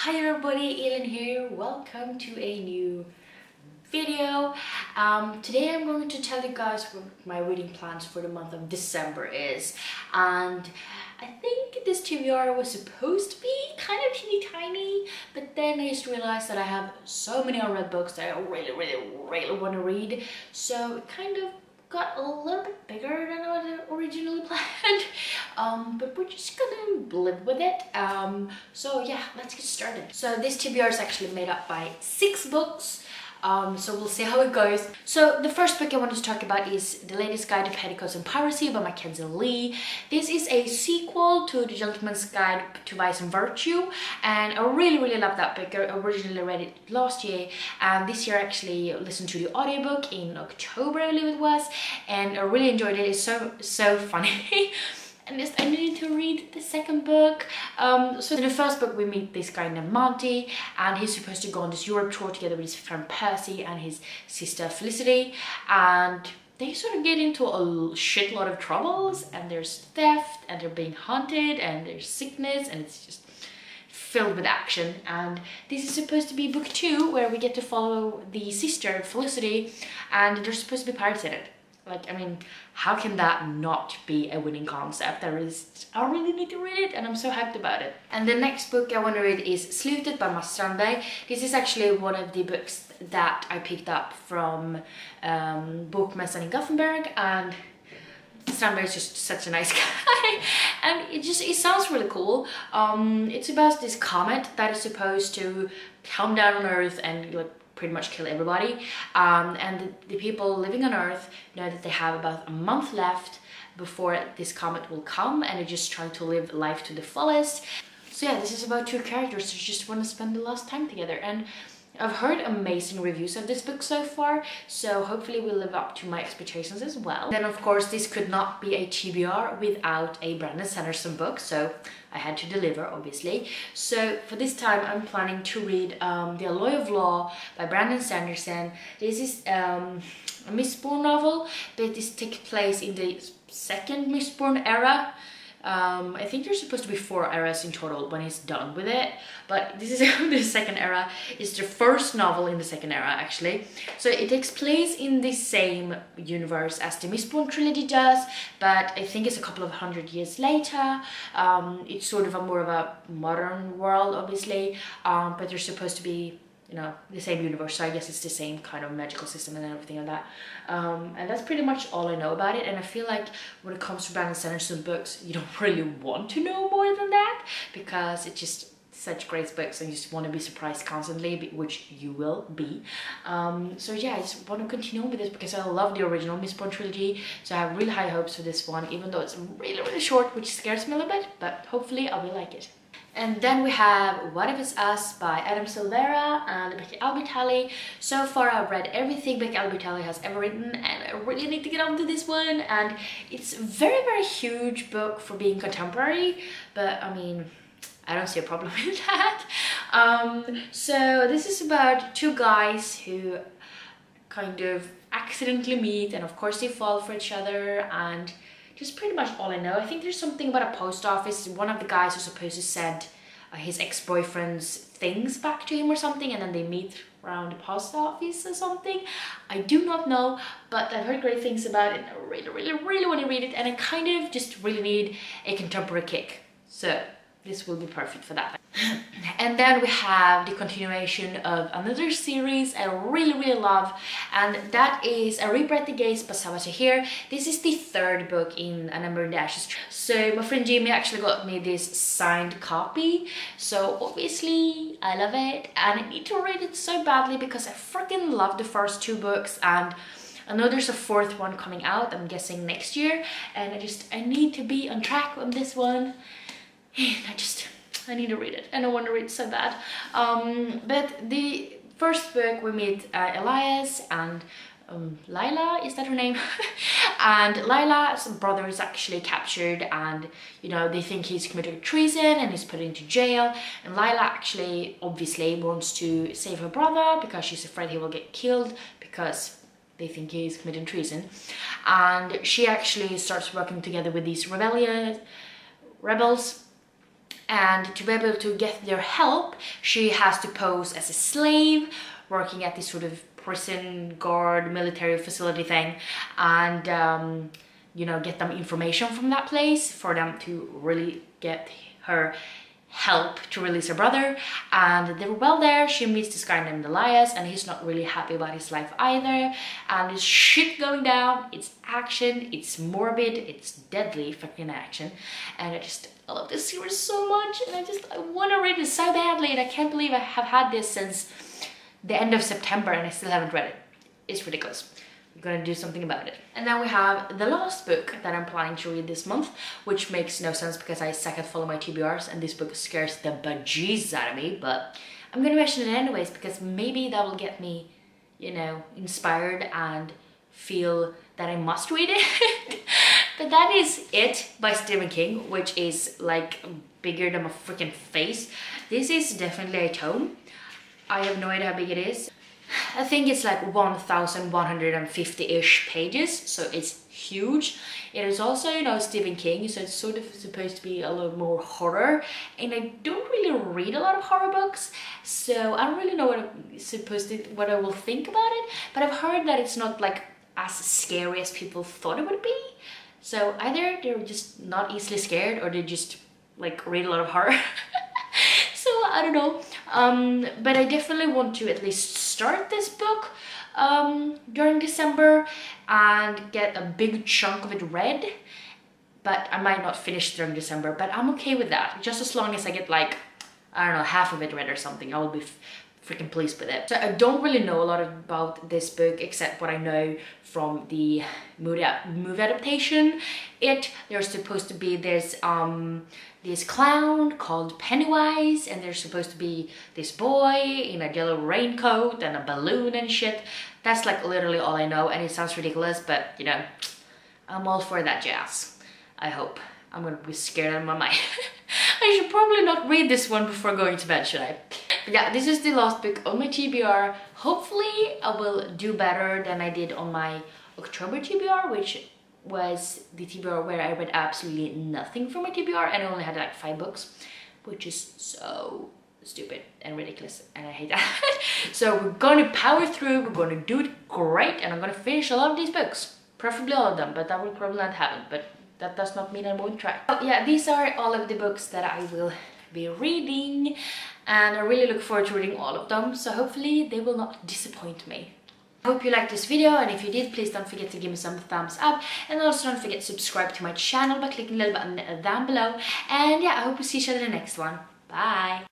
Hi everybody, Ellen here. Welcome to a new video. Today I'm going to tell you guys what my reading plans for the month of December is. And I think this TBR was supposed to be kind of teeny tiny, but then I just realized that I have so many unread books that I really want to read. So it kind of got a little bit bigger than I had originally planned, but we're just gonna live with it. So yeah, let's get started. So this TBR is actually made up by 6 books, so we'll see how it goes. So the first book I wanted to talk about is Delaney Skye, To Petticoats and Piracy by Mackenzie Lee. This is a sequel to The Gentleman's Guide to Vice and Virtue, and I really love that book. I originally read it last year, and this year I actually listened to the audiobook in October, I believe it was, and I really enjoyed it. It's so funny. And just, I needed to read the second book. So in the first book we meet this guy named Monty, and he's supposed to go on this Europe tour together with his friend Percy and his sister Felicity, and they sort of get into a shitload of troubles, and there's theft, and they're being hunted, and there's sickness, and it's just filled with action. And this is supposed to be book 2, where we get to follow the sister Felicity, and there's supposed to be pirates in it. Like, I mean, how can that not be a winning concept? I really need to read it, and I'm so hyped about it. And the next book I want to read is Slutet by Massamba. This is actually one of the books that I picked up from Bokmässan in Gothenburg, and Massamba is just such a nice guy, and it sounds really cool. It's about this comet that is supposed to come down on Earth and like pretty much kill everybody, and the people living on Earth know that they have about a month left before this comet will come, and they're just trying to live life to the fullest. So yeah, this is about 2 characters who just want to spend the last time together, and I've heard amazing reviews of this book so far, so hopefully we'll live up to my expectations as well. Then of course this could not be a TBR without a Brandon Sanderson book, so I had to deliver, obviously. So for this time I'm planning to read The Alloy of Law by Brandon Sanderson. This is a Mistborn novel, but this takes place in the second Mistborn era. I think there's supposed to be 4 eras in total when he's done with it, but this is the second era. It's the first novel in the second era, actually. So it takes place in the same universe as the Mistborn trilogy does, but I think it's a couple of 100 years later. It's sort of more of a modern world, obviously, but there's supposed to be, you know, the same universe, so I guess it's the same kind of magical system and everything like that. And that's pretty much all I know about it, and I feel like when it comes to Brandon Sanderson books, you don't really want to know more than that, because it's just such great books and you just want to be surprised constantly, which you will be. So yeah, I just want to continue with this because I love the original Mistborn trilogy, so I have really high hopes for this one, even though it's really short, which scares me a little bit, but hopefully I will like it. And then we have What If It's Us by Adam Silvera and Becky Albertalli. So far I've read everything Becky Albertalli has ever written, and I really need to get on to this one. And it's a very huge book for being contemporary, but I mean, I don't see a problem with that. So this is about 2 guys who kind of accidentally meet, and of course they fall for each other, and just pretty much all I know. I think there's something about a post office. One of the guys was supposed to send his ex-boyfriend's things back to him or something, and then they meet around the post office or something. I do not know, but I've heard great things about it. I really want to read it, and I kind of just really need a contemporary kick. So this will be perfect for that. And then we have the continuation of another series I really love, and that is A Rebirth the Gaze by Passivity here. This is the 3rd book in A Number in the Ashes. So my friend Jimmy actually got me this signed copy, so obviously I love it, and I need to read it so badly because I freaking love the first 2 books, and I know there's a 4th one coming out, I'm guessing next year, and I need to be on track on this one. And I need to read it, and I want to read it so bad. But the first book we meet Elias and Lila, is that her name? And Lila's brother is actually captured, and you know, they think he's committed treason and he's put into jail, and Lila actually obviously wants to save her brother because she's afraid he will get killed because they think he's committing treason. And she actually starts working together with these rebels and to be able to get their help, she has to pose as a slave, working at this sort of prison guard military facility thing, and you know, get them information from that place for them to really get her help to release her brother. And they were well there, she meets this guy named Elias, and he's not really happy about his life either, and there's shit going down. It's action, it's morbid, it's deadly fucking action, and I love this series so much, and I want to read it so badly, and I can't believe I have had this since the end of September and I still haven't read it. It's ridiculous. I'm gonna do something about it. And then we have the last book that I'm planning to read this month, which makes no sense because I suck at follow my TBRs, and this book scares the bejesus out of me, but I'm gonna mention it anyways because maybe that will get me, you know, inspired and feel that I must read it. But that is It by Stephen King, which is like bigger than my freaking face. This is definitely a tome. I have no idea how big it is. I think it's like 1,150-ish pages, so it's huge. It is also, you know, Stephen King, so it's sort of supposed to be a little more horror, and I don't really read a lot of horror books, so I don't really know what I will think about it, but I've heard that it's not like as scary as people thought it would be. So either they're just not easily scared, or they just like read a lot of horror. So I don't know, but I definitely want to at least start this book during December and get a big chunk of it read, but I might not finish during December, but I'm okay with that. Just as long as I get like, I don't know, half of it read or something, I will be freaking pleased with it. So I don't really know a lot about this book except what I know from the movie adaptation. There's supposed to be this clown called Pennywise, and there's supposed to be this boy in a yellow raincoat and a balloon and shit. That's like literally all I know, and it sounds ridiculous, but you know, I'm all for that jazz. I hope. I'm gonna be scared out of my mind. I should probably not read this one before going to bed, should I? But yeah, this is the last book on my TBR. Hopefully I will do better than I did on my October TBR, which was the TBR where I read absolutely nothing from my TBR, and I only had like 5 books, which is so stupid and ridiculous, and I hate that. So we're gonna power through, we're gonna do it great, and I'm gonna finish a lot of these books, preferably all of them, but that will probably not happen, but that does not mean I won't try. So yeah, these are all of the books that I will be reading, and I really look forward to reading all of them, so hopefully they will not disappoint me. I hope you liked this video, and if you did, please don't forget to give me some thumbs up, and also don't forget to subscribe to my channel by clicking the little button down below. And yeah, I hope we see each other in the next one. Bye!